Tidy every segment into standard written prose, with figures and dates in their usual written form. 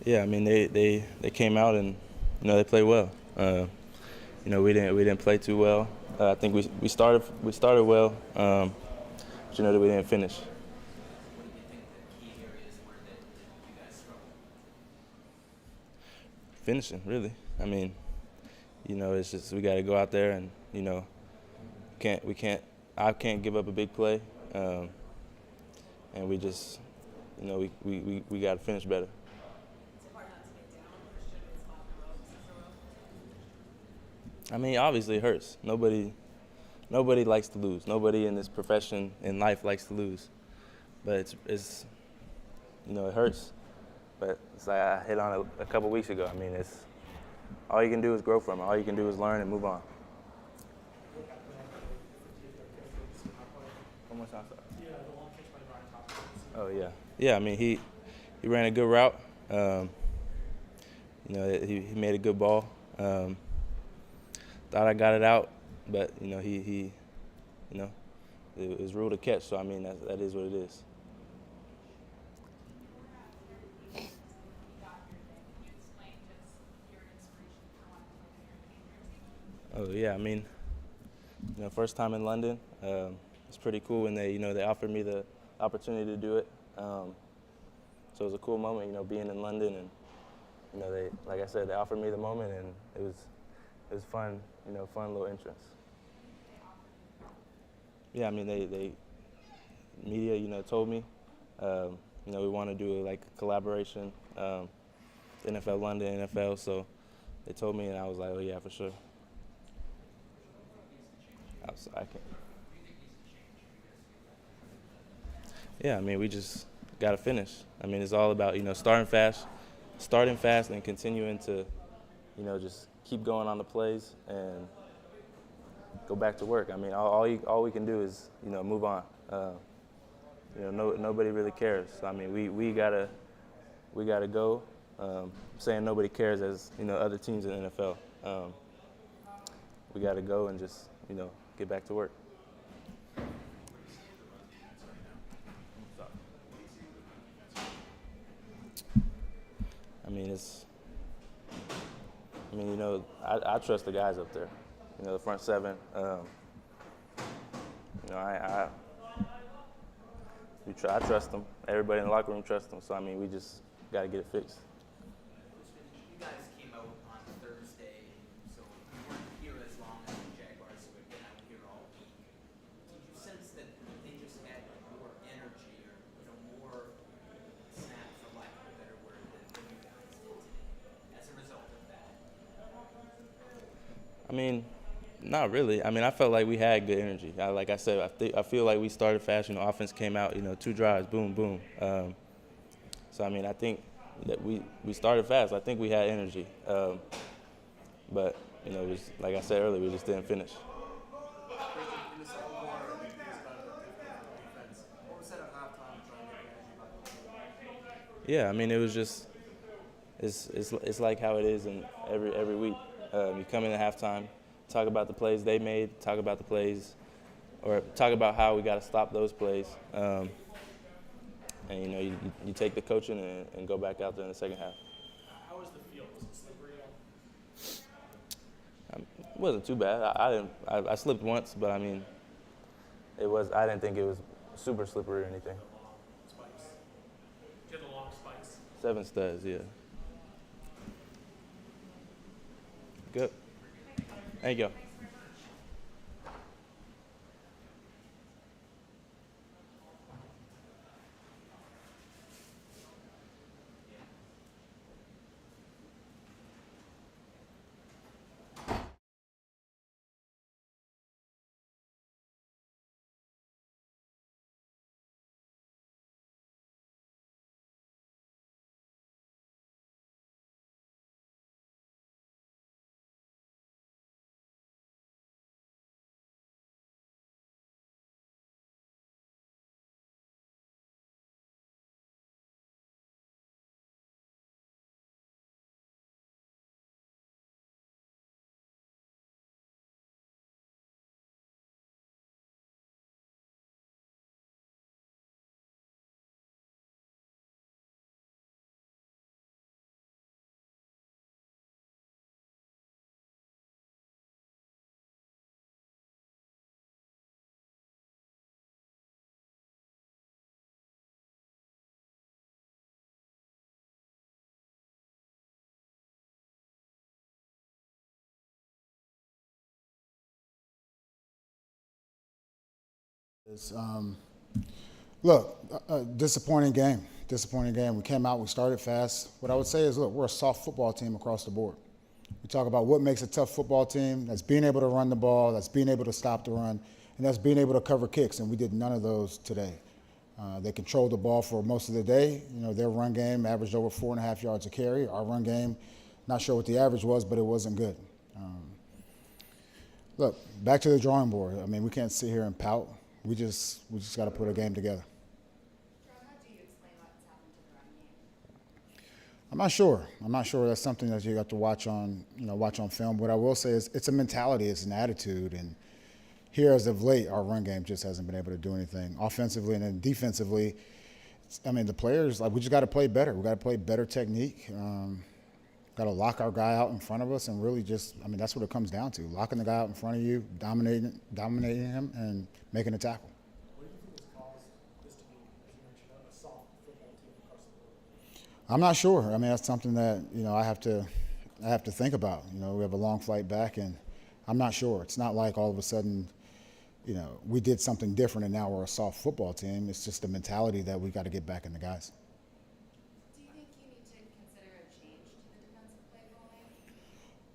Yeah, I mean they came out and they played well. We didn't play too well. I think we started well, but that we didn't finish. What do you think the key areas were that you guys struggled? Finishing, really. I mean, it's just we got to go out there and can't we can't I can't give up a big play, and we just we got to finish better. Is it hard not to get down for shutting spot in a row, 6 in a row? I mean, obviously it hurts. Nobody likes to lose. Nobody in this profession in life likes to lose. But it's it hurts. But it's like I hit on it a couple weeks ago. I mean, it's all you can do is grow from it. All you can do is learn and move on. One more time, sorry. Oh yeah, yeah. I mean, he ran a good route. He made a good ball. Thought I got it out, but he it was ruled a catch. So I mean, that is what it is. Oh yeah, I mean, first time in London. It's pretty cool when they offered me the opportunity to do it. So it was a cool moment, being in London, and they, like I said, they offered me the moment, and it was fun, fun little entrance. Yeah, I mean, they media, told me, we want to do like a collaboration, NFL London, NFL. So they told me, and I was like, oh yeah, for sure. I can. Yeah, I mean, we just got to finish. I mean, it's all about starting fast, and continuing to, just keep going on the plays and go back to work. I mean, all we can do is, move on. Nobody really cares. So, I mean, we gotta go. Saying nobody cares as other teams in the NFL. We gotta go and just get back to work. I mean, I trust the guys up there. The front seven. I trust them. Everybody in the locker room trusts them. So I mean, we just got to get it fixed. You guys came out on Thursday, so you weren't here as long as the Jaguars, who had been out here all week. Did you sense that they just had more energy, or more snap, for lack of a better word, than you guys did today, as a result of that? I mean, not really. I mean, I felt like we had good energy. Like I said, I feel like we started fast. Offense came out. Two drives, boom, boom. So I mean, I think that we started fast. I think we had energy, but it was, like I said earlier, we just didn't finish. In the second quarter, I think it was kind of a difficult defense. What was said at halftime to try and get the energy back up? Yeah, I mean, it was just it's like how it is in every week. You come in at halftime, talk about the plays they made, talk about the plays, or talk about how we got to stop those plays, and you take the coaching and go back out there in the second half. How was the field? Was it slippery at all? It wasn't too bad. I slipped once, but I mean, I didn't think it was super slippery or anything. The long spikes. Do you have the long spikes? 7 studs, yeah. Good. Thank you. Look, disappointing game. Disappointing game. We came out, we started fast. What I would say is, look, we're a soft football team across the board. We talk about what makes a tough football team. That's being able to run the ball, that's being able to stop the run, and that's being able to cover kicks, and we did none of those today. They controlled the ball for most of the day. You know, their run game averaged over 4.5 yards a carry. Our run game, not sure what the average was, but it wasn't good. Look, back to the drawing board. I mean, we can't sit here and pout. We just got to put a game together. How do you explain what's happened to the run game? I'm not sure. That's something that you got to watch on film. What I will say is it's a mentality, it's an attitude, and here as of late, our run game just hasn't been able to do anything offensively, and then defensively. I mean, the players, like, we just got to play better. We got to play better technique. Got to lock our guy out in front of us, and really that's what it comes down to: locking the guy out in front of you, dominating him, and making a tackle. What do you think has caused this to be, as you mentioned, a soft football team across the board? I'm not sure. I mean, that's something that I have to think about. We have a long flight back, and I'm not sure. It's not like all of a sudden, we did something different and now we're a soft football team. It's just the mentality that we got to get back in the guys. Do you think you need to consider a change to the defensive play calling?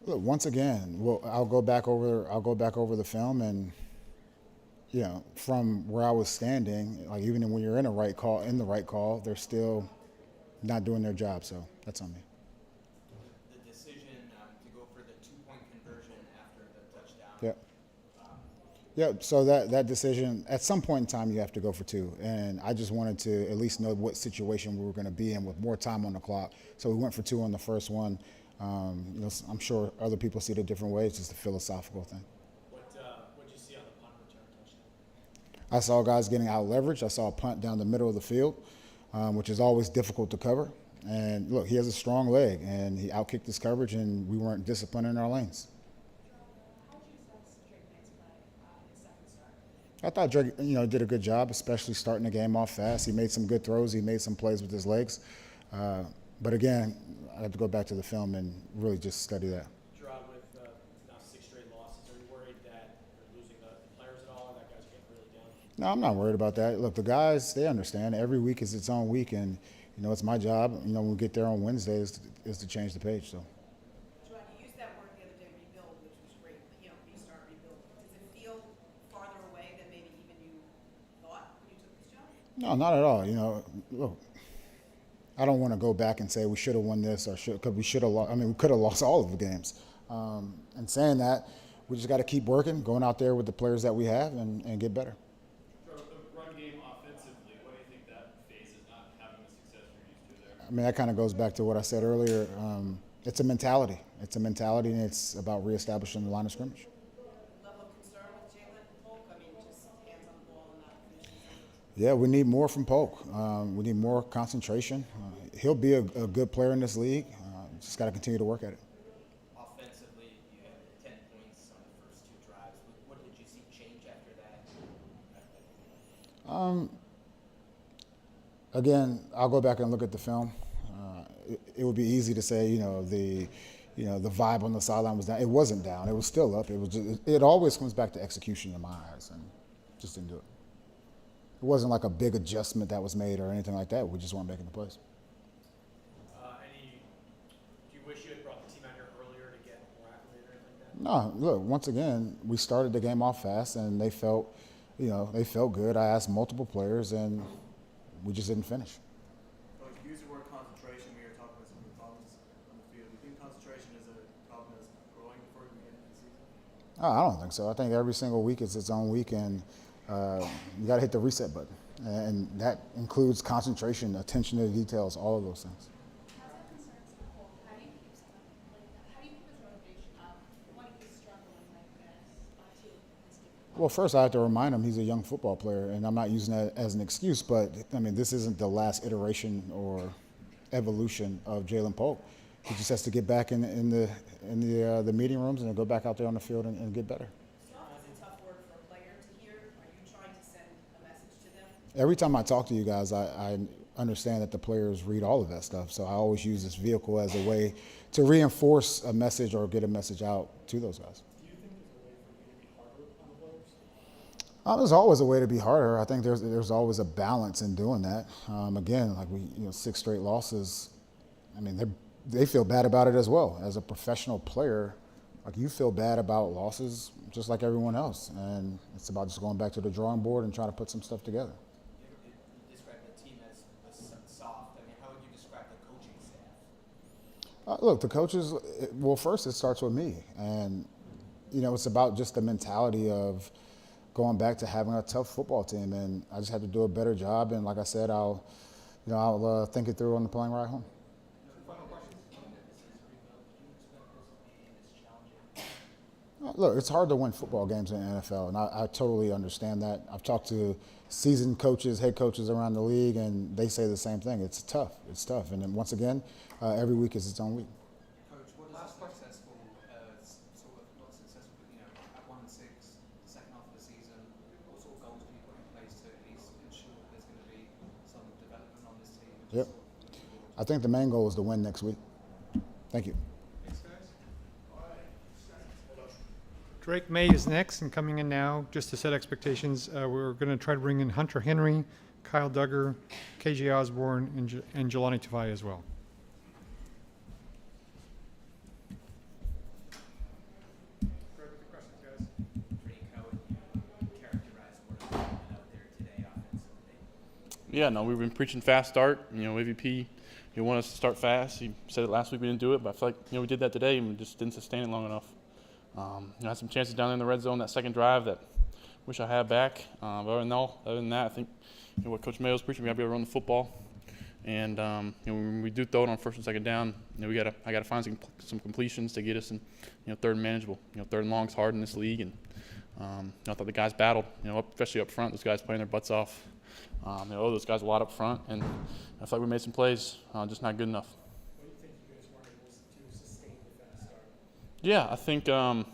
Look, once again, I'll go back over the film, and from where I was standing, like, even when you're in the right call, they're still not doing their job. So that's on me. The decision to go for the 2-point conversion after the touchdown. Yep. Yep. So that decision, at some point in time, you have to go for two. And I just wanted to at least know what situation we were going to be in with more time on the clock. So we went for two on the first one. I'm sure other people see it a different way. It's just a philosophical thing. What did you see on the punt return touchdown? I saw guys getting out leveraged. I saw a punt down the middle of the field, which is always difficult to cover. And look, he has a strong leg, and he outkicked his coverage, and we weren't disciplined in our lanes. How would you assess Drake Maye's play his second start? I thought Drake, did a good job, especially starting the game off fast. He made some good throws. He made some plays with his legs. But again, I have to go back to the film and really just study that. Jerod, with now 6 straight losses, are you worried that you're losing the players at all, or that guy's getting really down? No, I'm not worried about that. Look, the guys, they understand. Every week is its own week, and it's my job. When we get there on Wednesday is to change the page. So. Jerod, you used that word the other day, rebuild, which was great. Restart, rebuild. Does it feel farther away than maybe even you thought when you took this job? No, not at all. Look, I don't want to go back and say we should have won this because we should have lost. I mean, we could have lost all of the games. And saying that, we just got to keep working, going out there with the players that we have, and get better. The run game offensively, what do you think that phase is not having the success you're used to there? I mean, that kind of goes back to what I said earlier. It's a mentality. It's a mentality, and it's about reestablishing the line of scrimmage. Level of concern with Jalen Polk? I mean, just hands on the ball and not finishing. Yeah, we need more from Polk. We need more concentration. He'll be a good player in this league. Just got to continue to work at it. Offensively, you had 10 points on the first 2 drives. What did you see change after that? Again, I'll go back and look at the film. It would be easy to say, the vibe on the sideline was down. It wasn't down. It was still up. It always comes back to execution in my eyes, and just didn't do it. It wasn't like a big adjustment that was made or anything like that. We just weren't making the plays. Do you wish you had brought the team out here earlier to get more acclimated or anything like that? No, look, once again, we started the game off fast, and they felt good. I asked multiple players, and we just didn't finish. Coach, you used the word concentration when you were talking about some of the problems on the field. Do you think concentration is a problem that's growing before we get into the season? I don't think so. I think every single week is its own week, and you got to hit the reset button. And that includes concentration, attention to details, all of those things. How's that concerns the whole? How do you keep someone like that? How do you keep his motivation up when he's struggling like this to this different? Well, first I have to remind him he's a young football player, and I'm not using that as an excuse, but I mean, this isn't the last iteration or evolution of Jalen Polk. He just has to get back in the meeting rooms and go back out there on the field and get better. Soft is a tough word for a player to hear. Are you trying to send a message to them? Every time I talk to you guys, I understand that the players read all of that stuff, so I always use this vehicle as a way to reinforce a message or get a message out to those guys. Do you think there's a way for you to be harder on the players? There's always a way to be harder. I think there's always a balance in doing that. Again, like 6 straight losses. I mean, they feel bad about it as well. As a professional player, like you feel bad about losses just like everyone else, and it's about just going back to the drawing board and trying to put some stuff together. You described the team as soft. I mean, how would you describe the coaching staff? Look, the coaches. Well, first it starts with me, and it's about just the mentality of going back to having a tough football team, and I just had to do a better job. And like I said, I'll think it through on the plane ride home. Look, it's hard to win football games in the NFL, and I totally understand that. I've talked to seasoned coaches, head coaches around the league, and they say the same thing. It's tough. It's tough. And then once again, every week is its own week. Coach, what is successful, sort of not successful, but at 1-6, the second half of the season, what sort of goals do you put in place to at least ensure that there's going to be some development on this team? Yep. I think the main goal is to win next week. Thank you. Drake Maye is next and coming in now. Just to set expectations, we're going to try to bring in Hunter Henry, Kyle Duggar, KJ Osborne, and Jelani Tavai as well. Drake, how would you characterize what has been out there today offensively? Yeah, no, we've been preaching fast start. AVP, he wanted us to start fast. He said it last week, we didn't do it, but I feel like we did that today and we just didn't sustain it long enough. I had some chances down there in the red zone that second drive that wish I had back. But other than that, I think what Coach Mayo's preaching, we got to be able to run the football. And when we do throw it on first and second down, I got to find some completions to get us in third and manageable. Third and long's hard in this league, and I thought the guys battled. Especially up front, those guys playing their butts off. Those guys a lot up front, and I feel like we made some plays, just not good enough. Yeah, I think. But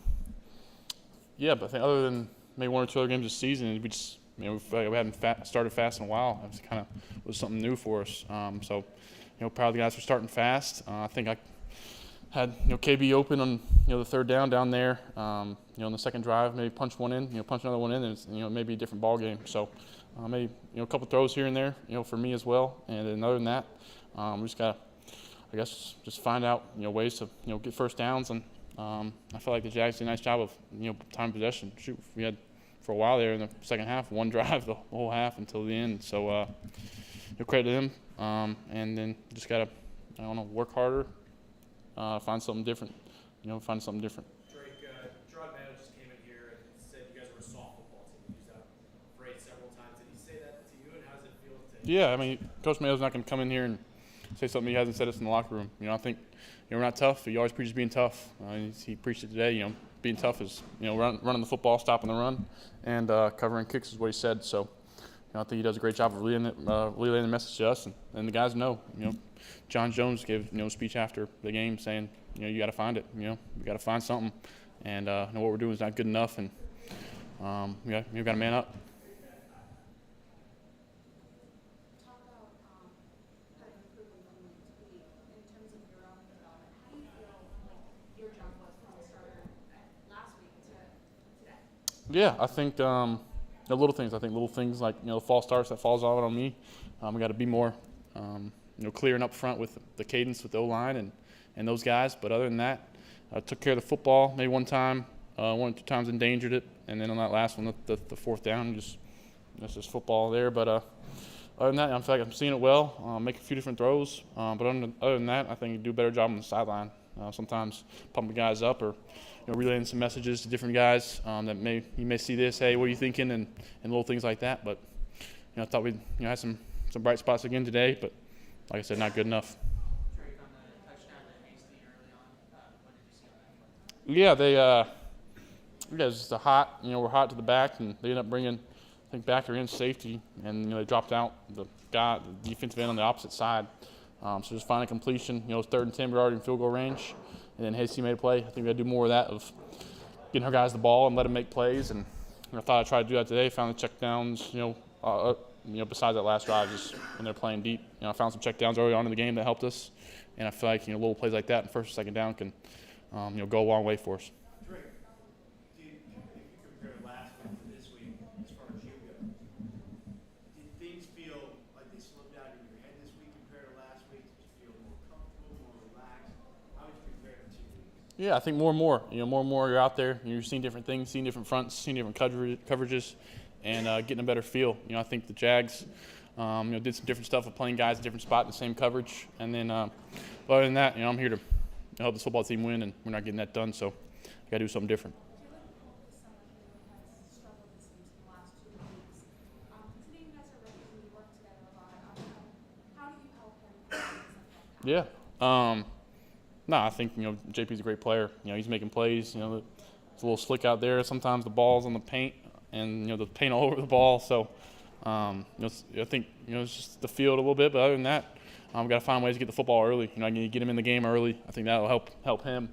I think other than maybe 1 or 2 other games this season, we just we hadn't started fast in a while. It was something new for us. So proud of the guys for starting fast. I think I had KB open on the third down there. On the second drive, maybe punch one in, punch another one in, and it's maybe a different ball game. So maybe a couple throws here and there, for me as well. And then other than that, we just got I guess just find out ways to get first downs. And I feel like the Jags did a nice job of time possession. Shoot, we had for a while there in the second half, one drive the whole half until the end. So credit to them. And then just gotta work harder, find something different. Find something different. Drake, Jerod Mayo just came in here and said you guys were a soft football team. He used that phrase several times. Did he say that to you, and how does it feel to Yeah, I mean, Coach Mayo's not going to come in here and say something he hasn't said us in the locker room. I think we're not tough. He always preaches being tough. He preached it today. Being tough is running the football, stopping the run, and covering kicks is what he said. So I think he does a great job of relaying the message to us, and the guys know. John Jones gave a speech after the game saying you got to find it. We got to find something, and what we're doing is not good enough, and we got to man up. Talk about kind of improving from week to week in terms of your own development. How do you feel like your jump was from the starter last week to today? Yeah, I think the little things. I think little things like false starts that falls out on me. We got to be more clearing up front with the cadence with the O-line and those guys. But other than that, I took care of the football. Maybe one time, 1 or 2 times endangered it, and then on that last one, the fourth down, that's just football there. But other than that, I feel like I'm seeing it well. Make a few different throws. But other than that, I think you do a better job on the sideline. Sometimes pumping guys up or relaying some messages to different guys that you may see this. Hey, what are you thinking? And little things like that. But I thought we had some bright spots again today. But like I said, not good enough. Drake, on the touchdown to Hasty early on, when did you see that? Yeah, they just hot. We're hot to the back, and they ended up bringing, I think, backer in safety, and they dropped out the defensive end on the opposite side. So just finding completion. It was 3rd and 10, we're already in field goal range, and then Hasty made a play. I think we got to do more of that, of getting our guys the ball and let them make plays. And I thought I'd try to do that today. Found the check downs. Besides that last drive, just when they're playing deep. I found some check downs early on in the game that helped us, and I feel like little plays like that in 1st or 2nd down can go a long way for us. Drake, if you compare last week to this week, as far Yeah, I think more and more. More and more you're out there, you're seeing different things, seeing different fronts, seeing different coverages, and getting a better feel. I think the Jags, did some different stuff of playing guys in different spots in the same coverage. And then, other than that, I'm here to help this football team win, and we're not getting that done, so I got to do something different. Yeah. No, I think, JP's a great player. He's making plays. It's a little slick out there. Sometimes the ball's on the paint and, the paint all over the ball. So, I think, it's just the field a little bit. But other than that, we've got to find ways to get the football early. I need to get him in the game early. I think that'll help him,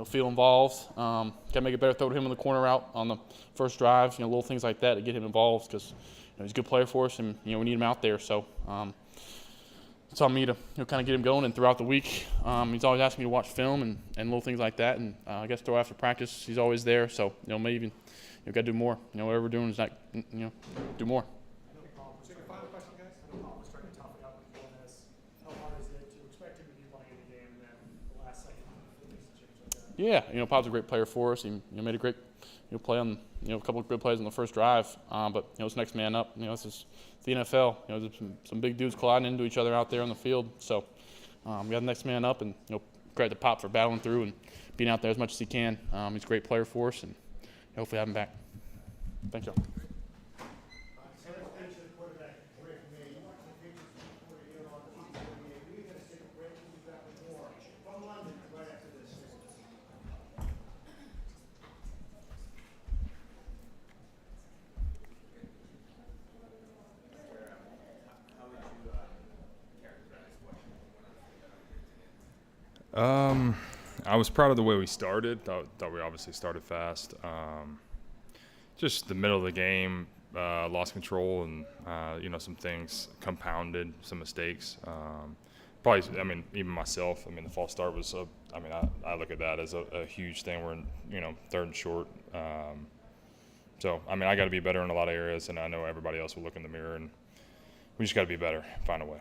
feel involved. Got to make a better throw to him on the corner route on the first drive, little things like that to get him involved because, he's a good player for us and, we need him out there. So, it's on me to kind of get him going, and throughout the week, he's always asking me to watch film and little things like that. And I guess throw after practice, he's always there. So maybe even got to do more. Whatever we're doing is not do more. So your final question, guys. I know Paul was trying to tough it out with doing this. How hard is it to expect him to be playing in the game and then the last second things change like that? Yeah, Pop's a great player for us. He made a great play on a couple of good plays on the first drive. But it's next man up. This is the NFL. There's some big dudes colliding into each other out there on the field. So we got the next man up, and credit to Pop for battling through and being out there as much as he can. He's a great player for us, and hopefully have him back. Thank y'all. Drake Maye, you watch the Patriots reporter here on the Postgame. We're going to take a break. We'll be back with more from London right after this. I was proud of the way we started. Thought we obviously started fast. Just the middle of the game, lost control, and some things compounded, some mistakes. Probably, even myself. The false start was. I look at that as a huge thing. We're in, third and short. So I got to be better in a lot of areas, and I know everybody else will look in the mirror, and we just got to be better, find a way.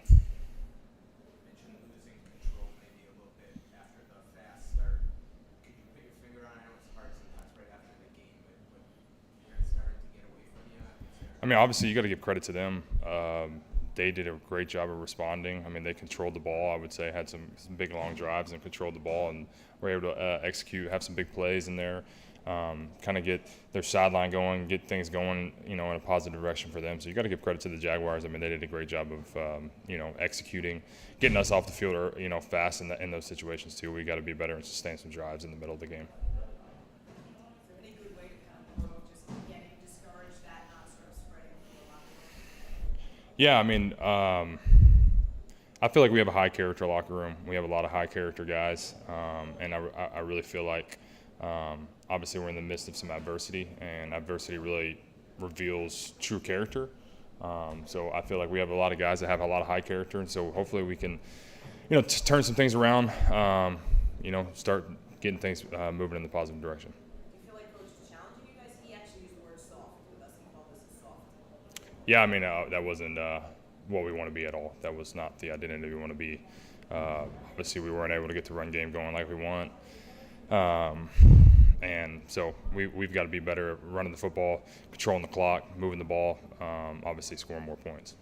Obviously, you got to give credit to them. They did a great job of responding. They controlled the ball. I would say had some big long drives and controlled the ball, and were able to execute, have some big plays in there, kind of get their sideline going, get things going, in a positive direction for them. So you got to give credit to the Jaguars. They did a great job of, executing, getting us off the field, fast in those situations too. We got to be better and sustain some drives in the middle of the game. Yeah, I feel like we have a high character locker room. We have a lot of high character guys, and I really feel like obviously we're in the midst of some adversity, and adversity really reveals true character. So I feel like we have a lot of guys that have a lot of high character, and so hopefully we can, turn some things around, start getting things moving in the positive direction. Yeah, that wasn't what we want to be at all. That was not the identity we want to be. Obviously, we weren't able to get the run game going like we want. And so we've got to be better at running the football, controlling the clock, moving the ball, obviously scoring more points.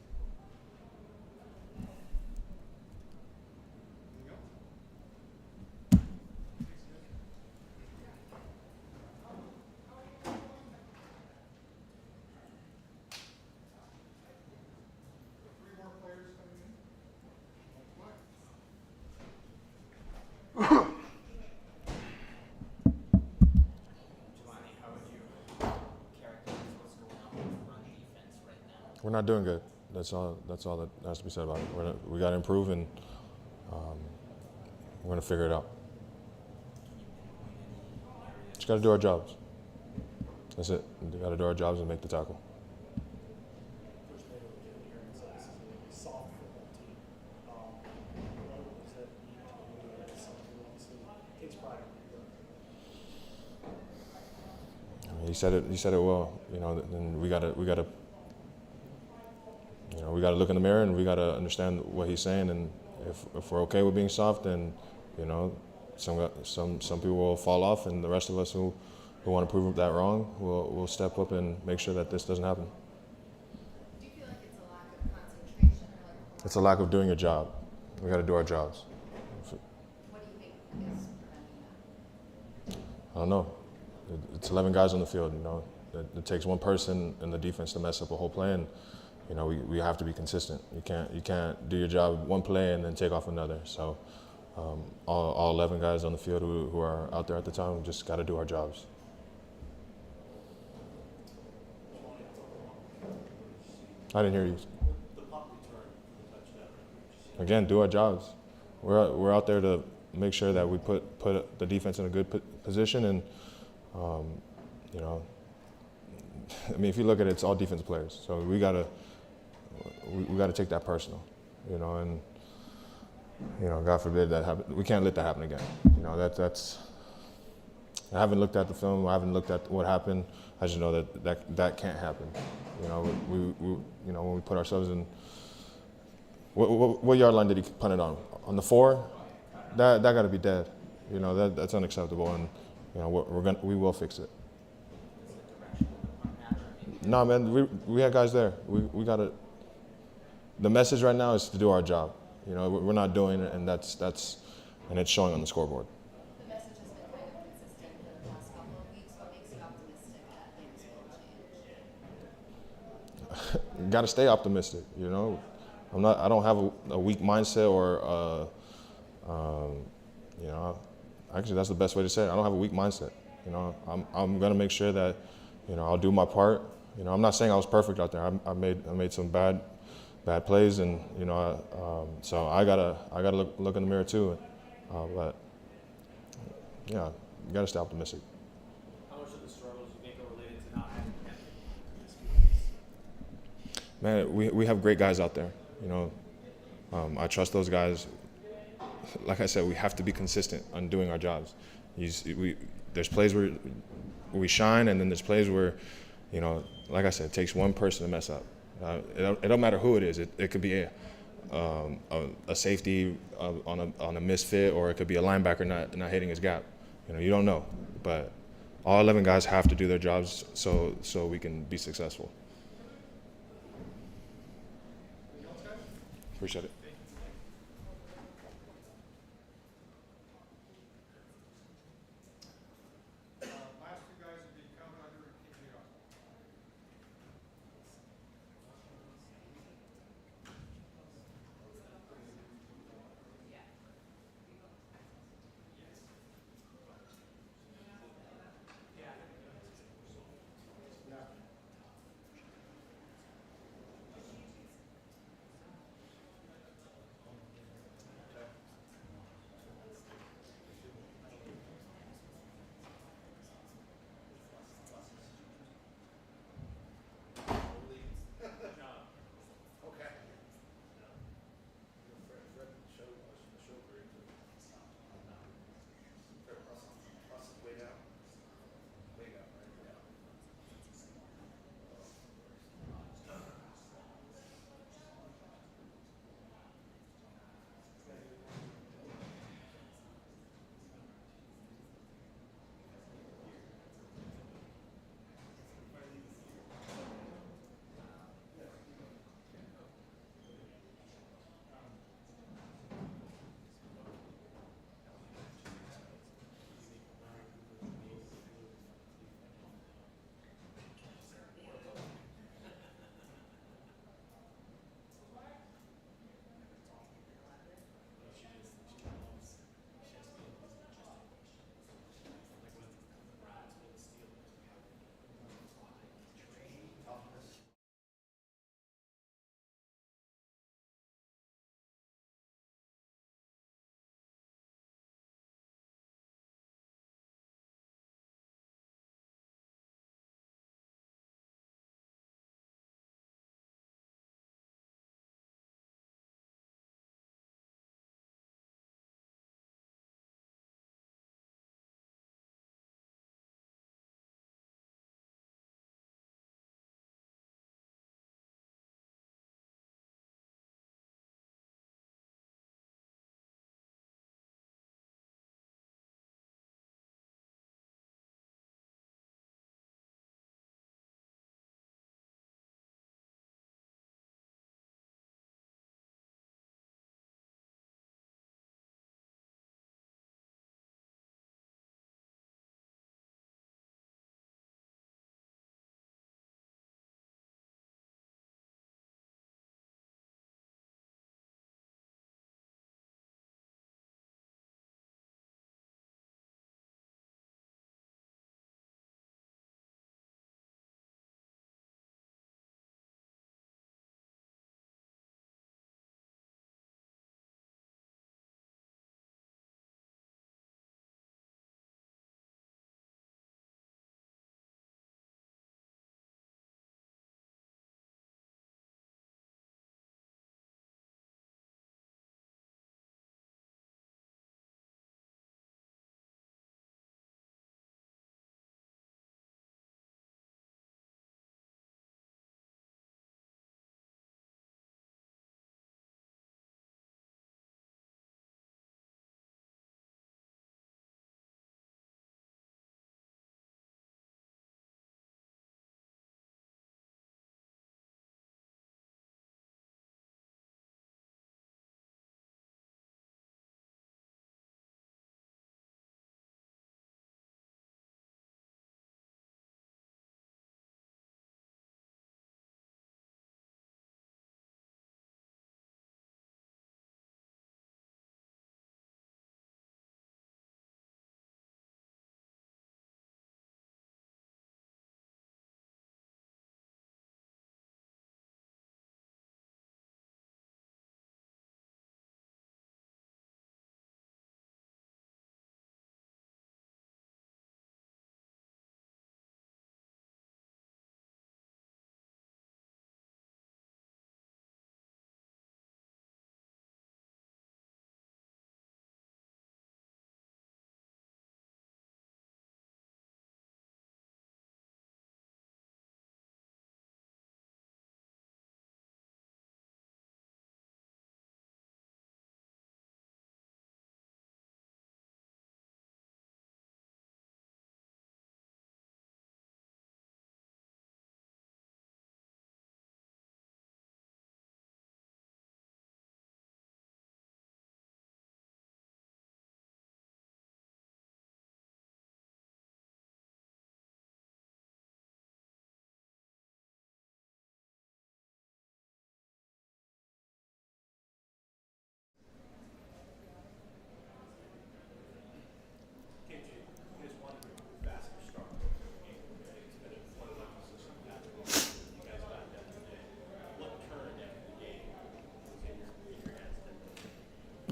We're not doing good. That's all that has to be said about it. We got to improve, and we're going to figure it out. Just got to do our jobs. That's it. We got to do our jobs and make the tackle. Coach Mayo came here and said this is a soft football team. What does that mean to you as someone who obviously takes pride in your work? He said it well. And we gotta look in the mirror, and we gotta understand what he's saying. And if we're okay with being soft, then some people will fall off, and the rest of us who want to prove that wrong will step up and make sure that this doesn't happen. Do you feel like it's a lack of concentration or like? It's a lack of doing your job. We got to do our jobs. What do you think is preventing that? I don't know. It's 11 guys on the field. You know, it takes one person in the defense to mess up a whole play, and you know we have to be consistent. You can't do your job one play and then take off another. So all 11 guys on the field who are out there at the time just got to do our jobs. I didn't hear you. Again, do our jobs. We're out there to make sure that we put the defense in a good position, and you know, I mean, if you look at it, it's all defense players. So we gotta take that personal, you know, and you know, God forbid that happen. We can't let that happen again. You know, that's. I haven't looked at the film. I haven't looked at what happened. I just know that can't happen. You know, we you know, when we put ourselves in. What yard line did he punt it on? On the 4? That got to be dead. You know, that's unacceptable, and you know we will fix it. No, man, we had guys there. We got to. The message right now is to do our job. You know, we're not doing it, and that's and it's showing on the scoreboard. The message has been kind of consistent for the past couple of weeks. What makes you optimistic that things will change? Got to stay optimistic. You know, I don't have a weak mindset or you know, actually that's the best way to say it. I don't have a weak mindset. You know, I'm gonna make sure that, you know, I'll do my part. You know, I'm not saying I was perfect out there. I made some bad plays, and you know, so I gotta look in the mirror too. But yeah, you gotta stay optimistic. How much of the struggles you think are related to not having Man, we have great guys out there. You know, I trust those guys. Like I said, we have to be consistent on doing our jobs. There's plays where we shine, and then there's plays where, you know, like I said, it takes one person to mess up. It don't matter who it is. It could be a safety on a misfit, or it could be a linebacker not hitting his gap. You know, you don't know. But all 11 guys have to do their jobs so we can be successful. Appreciate it. Last two guys would be Kyle Duggar and KJ Osborne.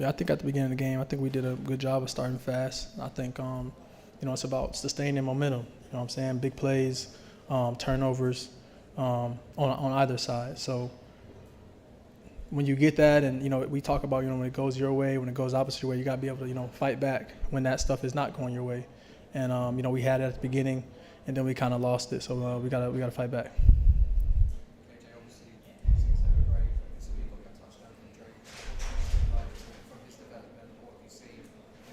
Yeah, I think at the beginning of the game, I think we did a good job of starting fast. I think, it's about sustaining momentum. You know what I'm saying? Big plays, turnovers on either side. So when you get that, and, we talk about, when it goes your way, when it goes opposite your way, you got to be able to, fight back when that stuff is not going your way. And, we had it at the beginning, and then we kind of lost it. So we gotta fight back. KJ, obviously, 6-7 great. So we got that touchdown from Drake. From his development, what have you seen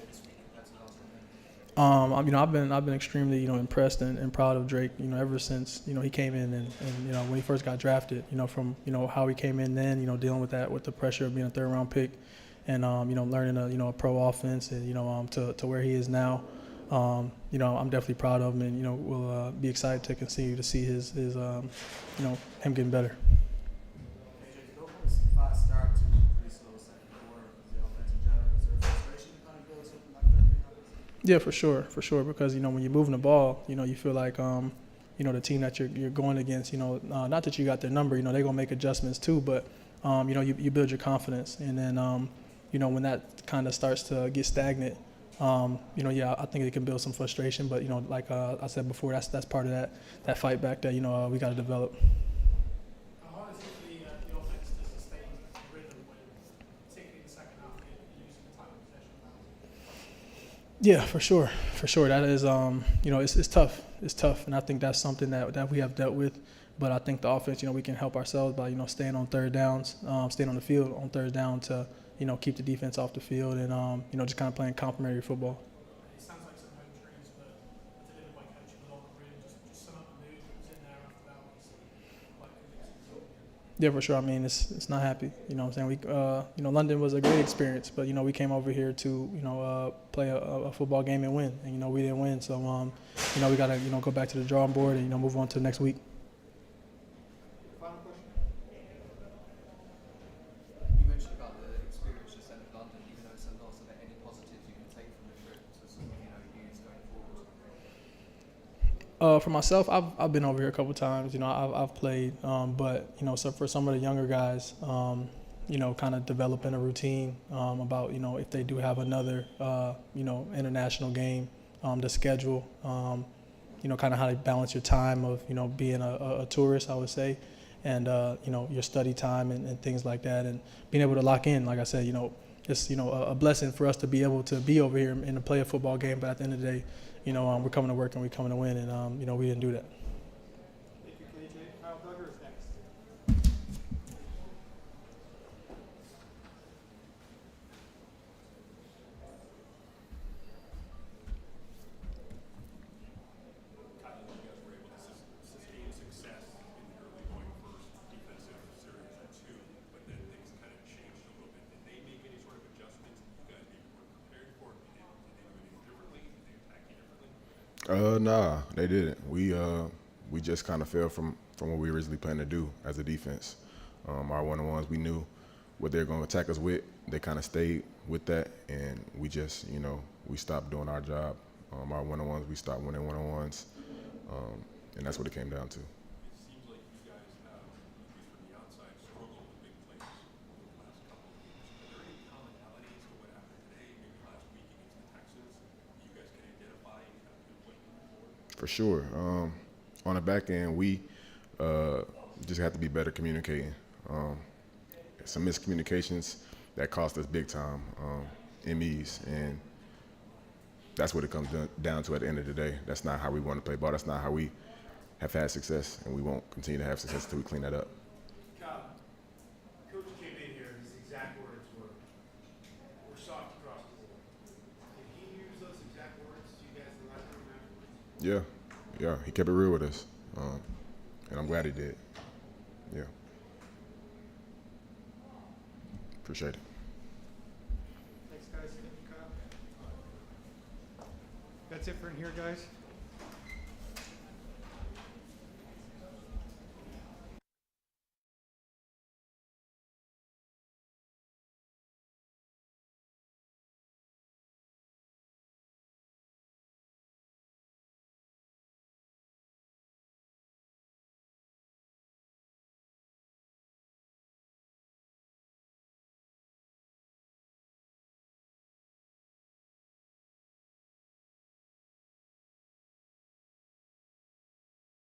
this week compared to last week? I've been extremely, impressed and proud of Drake, ever since, he came in and when he first got drafted, from, how he came in then, dealing with that, with the pressure of being a third-round pick and, learning a pro offense and, to where he is now. I'm definitely proud of him and, we'll be excited to continue to see his him getting better. KJ, to go from a fast start to a pretty slow second quarter, the offense in general, is there frustration to kind of build something like that behind? Yeah, for sure. Because, when you're moving the ball, you feel like, the team that you're going against, not that you got their number, they're going to make adjustments too, but, you build your confidence. And then, when that kind of starts to get stagnant, I think it can build some frustration. But, like I said before, that's part of that fight back that, we got to develop. How hard is it for the offense to sustain rhythm when, particularly in the second half, you're using the time of possession? Yeah, for sure. That is, it's tough. It's tough, and I think that's something that we have dealt with. But I think the offense, we can help ourselves by, staying on third downs, staying on the field on third down to, keep the defense off the field and, just kind of playing complementary football. It sounds like some home trains, but delivered by coach in the locker room. Just sum up the mood that was in there after that one. So quite convincing. Yeah, for sure. I mean, it's not happy. You know what I'm saying? We, London was a great experience, but, we came over here to, play a football game and win. And, we didn't win. So, we got to, go back to the drawing board and, move on to the next week. Final question? You mentioned about the experience just then in London, even though it's a loss. Are there any positives you can take from the trip to sort of, use going forward? For myself, I've been over here a couple times. I've played, but so for some of the younger guys, kind of developing a routine about if they do have another international game, the schedule, kind of how to balance your time of being a tourist, I would say, and your study time and things like that, and being able to lock in. Like I said, it's a blessing for us to be able to be over here and to play a football game. But at the end of the day, we're coming to work and we're coming to win, and we didn't do that. Thank you, KJ. Kyle Duggar is next. Kyle, you guys were able to sustain success in the early going first defensive series at 2, but then things kind of changed a little bit. Did they make any sort of adjustments you guys maybe were prepared for? Did they do anything differently? Did they attack you differently? Nah, they didn't. We just kind of fell from what we originally planned to do as a defense. Our one-on-ones, we knew what they were going to attack us with. They kind of stayed with that, and we just, we stopped doing our job. Our one-on-ones, we stopped winning one-on-ones, and that's what it came down to. It seems like you guys have, at least from the outside, struggled with big plays over the last couple of games. Are there any commonalities to what happened today, maybe last week against the Texans, that you guys can identify and kind of pinpoint moving forward? For sure. On the back end, we just have to be better communicating. Some miscommunications that cost us big time, MEs, and that's what it comes down to at the end of the day. That's not how we want to play ball. That's not how we have had success, and we won't continue to have success until we clean that up. Kyle, Coach came in here, his exact words were, "We're soft across the board." Did he use those exact words to you guys in the locker room afterwards? Yeah, he kept it real with us, and I'm glad he did. Yeah. Appreciate it. Thanks, guys. Thank you, Kyle. That's it for in here, guys.